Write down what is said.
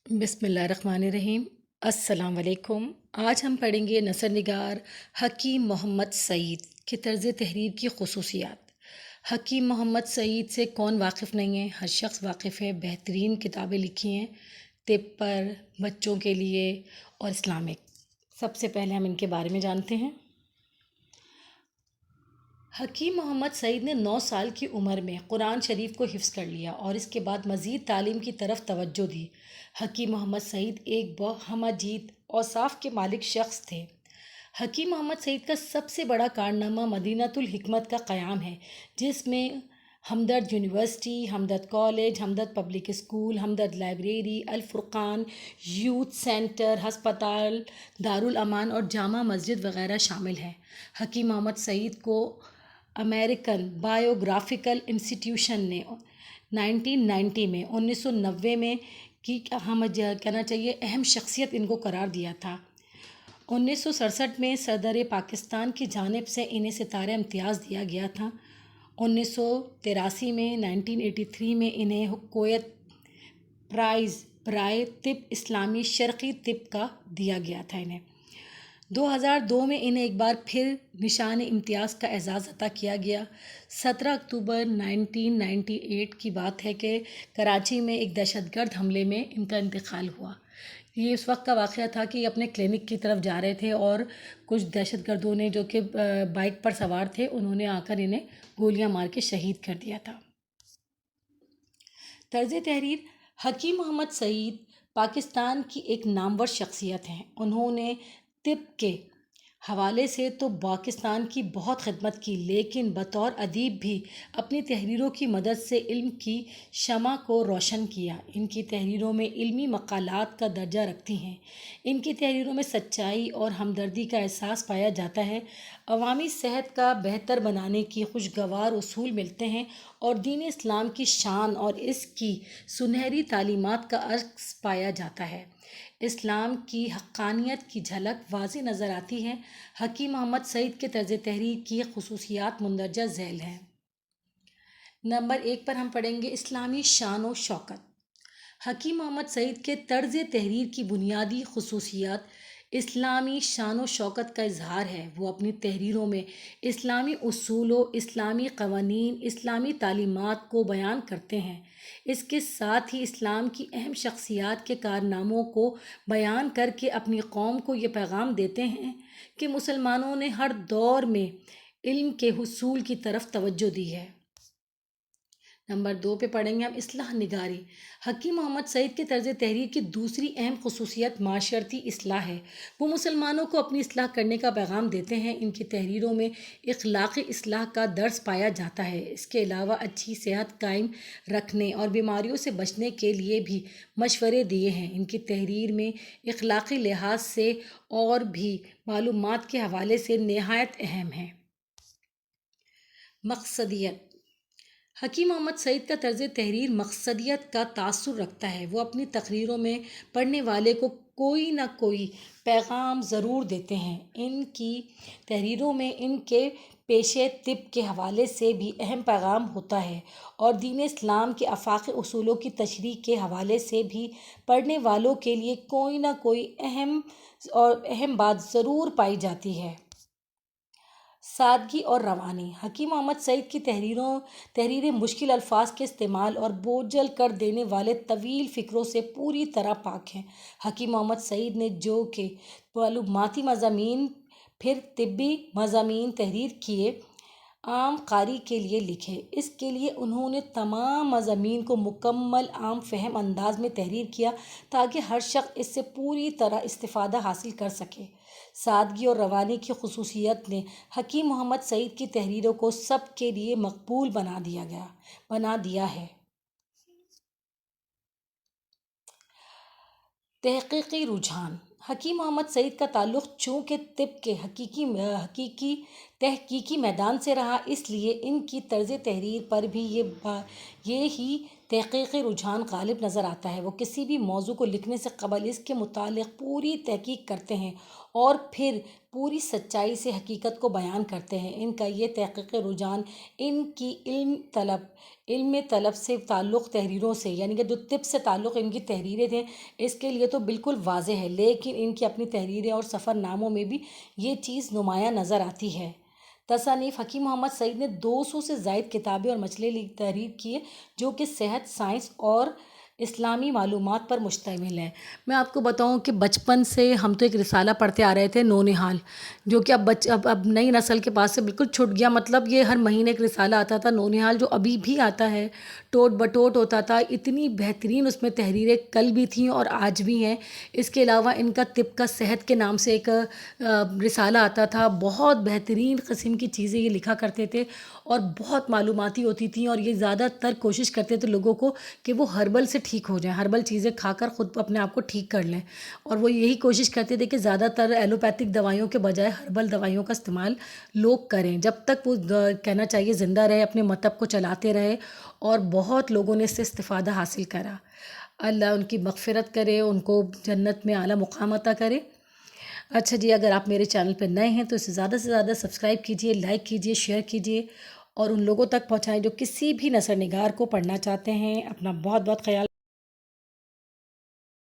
بسم اللہ الرحمن الرحیم۔ السلام علیکم۔ آج ہم پڑھیں گے نثر نگار حکیم محمد سعید کے طرز تحریر کی خصوصیات۔ حکیم محمد سعید سے کون واقف نہیں ہے؟ ہر شخص واقف ہے۔ بہترین کتابیں لکھی ہیں طب پر، بچوں کے لیے اور اسلامک۔ سب سے پہلے ہم ان کے بارے میں جانتے ہیں۔ حکیم محمد سعید نے 9 سال کی عمر میں قرآن شریف کو حفظ کر لیا اور اس کے بعد مزید تعلیم کی طرف توجہ دی۔ حکیم محمد سعید ایک بہمہ جیت اوصاف کے مالک شخص تھے۔ حکیم محمد سعید کا سب سے بڑا کارنامہ مدینۃ الحکمت کا قیام ہے، جس میں ہمدرد یونیورسٹی، ہمدرد کالج، ہمدرد پبلک اسکول، ہمدرد لائبریری، الفرقان یوتھ سینٹر، ہسپتال، دارالامان اور جامع مسجد وغیرہ شامل ہیں۔ حکیم محمد سعید کو امریکن بایوگرافیکل انسٹیٹیوشن نے 1990 میں 1990 میں کی کہنا چاہیے اہم شخصیت ان کو قرار دیا تھا۔ 1967 میں صدر پاکستان کی جانب سے انہیں ستارہ امتیاز دیا گیا تھا۔ 1983 میں 1983 میں انہیں کویت پرائز برائے طب اسلامی شرقی طب کا دیا گیا تھا۔ 2002 میں انہیں ایک بار پھر نشان امتیاز کا اعزاز عطا کیا گیا۔ 17 اکتوبر 1998 کی بات ہے کہ کراچی میں ایک دہشت گرد حملے میں ان کا انتقال ہوا۔ یہ اس وقت کا واقعہ تھا کہ یہ اپنے کلینک کی طرف جا رہے تھے اور کچھ دہشت گردوں نے جو کہ بائک پر سوار تھے، انہوں نے آ کر انہیں گولیاں مار کے شہید کر دیا تھا۔ طرز تحریر: حکیم محمد سعید پاکستان کی ایک نامور شخصیت ہیں۔ انہوں نے طب کے حوالے سے تو پاکستان کی بہت خدمت کی، لیکن بطور ادیب بھی اپنی تحریروں کی مدد سے علم کی شمع کو روشن کیا۔ ان کی تحریروں میں علمی مقالات کا درجہ رکھتی ہیں۔ ان کی تحریروں میں سچائی اور ہمدردی کا احساس پایا جاتا ہے، عوامی صحت کا بہتر بنانے کی خوشگوار اصول ملتے ہیں اور دین اسلام کی شان اور اس کی سنہری تعلیمات کا عکس پایا جاتا ہے۔ اسلام کی حقانیت کی جھلک واضح نظر آتی ہے۔ حکیم محمد سعید کے طرز تحریر کی خصوصیات مندرجہ ذیل ہیں۔ نمبر 1 پر ہم پڑھیں گے اسلامی شان و شوکت۔ حکیم محمد سعید کے طرز تحریر کی بنیادی خصوصیات اسلامی شان و شوکت کا اظہار ہے۔ وہ اپنی تحریروں میں اسلامی اصول و اسلامی قوانین، اسلامی تعلیمات کو بیان کرتے ہیں۔ اس کے ساتھ ہی اسلام کی اہم شخصیات کے کارناموں کو بیان کر کے اپنی قوم کو یہ پیغام دیتے ہیں کہ مسلمانوں نے ہر دور میں علم کے حصول کی طرف توجہ دی ہے۔ نمبر 2 پہ پڑھیں گے ہم اصلاح نگاری۔ حکیم محمد سعید کے طرز تحریر کی دوسری اہم خصوصیت معاشرتی اصلاح ہے۔ وہ مسلمانوں کو اپنی اصلاح کرنے کا پیغام دیتے ہیں۔ ان کی تحریروں میں اخلاقی اصلاح کا درس پایا جاتا ہے۔ اس کے علاوہ اچھی صحت قائم رکھنے اور بیماریوں سے بچنے کے لیے بھی مشورے دیے ہیں۔ ان کی تحریر میں اخلاقی لحاظ سے اور بھی معلومات کے حوالے سے نہایت اہم ہیں۔ مقصدیت: حکیم محمد سعید کا طرز تحریر مقصدیت کا تاثر رکھتا ہے۔ وہ اپنی تقریروں میں پڑھنے والے کو کوئی نہ کوئی پیغام ضرور دیتے ہیں۔ ان کی تحریروں میں ان کے پیشے طب کے حوالے سے بھی اہم پیغام ہوتا ہے اور دین اسلام کے آفاقی اصولوں کی تشریح کے حوالے سے بھی پڑھنے والوں کے لیے کوئی نہ کوئی اہم بات ضرور پائی جاتی ہے۔ سادگی اور روانی: حکیم محمد سعید کی تحریریں مشکل الفاظ کے استعمال اور بوجھل کر دینے والے طویل فقروں سے پوری طرح پاک ہیں۔ حکیم محمد سعید نے جو کہ معلوماتی مضامین پھر طبی مضامین تحریر کیے، عام قاری کے لیے لکھے۔ اس کے لیے انہوں نے تمام مضامین کو مکمل عام فہم انداز میں تحریر کیا تاکہ ہر شخص اس سے پوری طرح استفادہ حاصل کر سکے۔ سادگی اور روانی کی خصوصیت نے حکیم محمد سعید کی تحریروں کو سب کے لیے مقبول بنا دیا ہے۔ تحقیقی رجحان: حکیم محمد سعید کا تعلق چونکہ طب کے تحقیقی میدان سے رہا، اس لیے ان کی طرز تحریر پر بھی یہی تحقیقی رجحان غالب نظر آتا ہے۔ وہ کسی بھی موضوع کو لکھنے سے قبل اس کے متعلق پوری تحقیق کرتے ہیں اور پھر پوری سچائی سے حقیقت کو بیان کرتے ہیں۔ ان کا یہ تحقیقی رجحان ان کی علم طلب سے تعلق تحریروں سے، یعنی کہ جو طب سے تعلق ان کی تحریریں تھیں، اس کے لیے تو بالکل واضح ہے، لیکن ان کی اپنی تحریریں اور سفر ناموں میں بھی یہ چیز نمایاں نظر آتی ہے۔ تصانیف: حکیم محمد سعید نے 200 سے زائد کتابیں اور مجلے تحریر کیے جو کہ صحت، سائنس اور اسلامی معلومات پر مشتمل ہیں۔ میں آپ کو بتاؤں کہ بچپن سے ہم تو ایک رسالہ پڑھتے آ رہے تھے، نونہال، جو کہ اب نئی نسل کے پاس سے بالکل چھٹ گیا۔ مطلب یہ ہر مہینے ایک رسالہ آتا تھا نونہال، جو ابھی بھی آتا ہے، ٹوٹ بٹوٹ ہوتا تھا۔ اتنی بہترین اس میں تحریریں کل بھی تھیں اور آج بھی ہیں۔ اس کے علاوہ ان کا طب کا صحت کے نام سے ایک رسالہ آتا تھا، بہت بہترین قسم کی چیزیں یہ لکھا کرتے تھے اور بہت معلوماتی ہوتی تھیں، اور یہ زیادہ تر کوشش کرتے تھے لوگوں کو کہ وہ ہربل سے ٹھیک ہو جائیں، ہربل چیزیں کھا کر خود اپنے آپ کو ٹھیک کر لیں، اور وہ یہی کوشش کرتے تھے کہ زیادہ تر ایلوپیتھک دوائیوں کے بجائے ہربل دوائیوں کا استعمال لوگ کریں، جب تک وہ کہنا چاہیے زندہ رہے، اپنے مطلب کو چلاتے رہے، اور بہت لوگوں نے اس سے استفادہ حاصل کرا۔ اللہ ان کی مغفرت کرے، ان کو جنت میں اعلیٰ مقام عطا کرے۔ اچھا جی، اگر آپ میرے چینل پہ نئے ہیں تو اسے زیادہ سے زیادہ سبسکرائب کیجئے، لائک کیجئے، شیئر کیجئے، اور ان لوگوں تک پہنچائیں جو کسی بھی نثر نگار کو پڑھنا چاہتے ہیں۔ اپنا بہت بہت خیال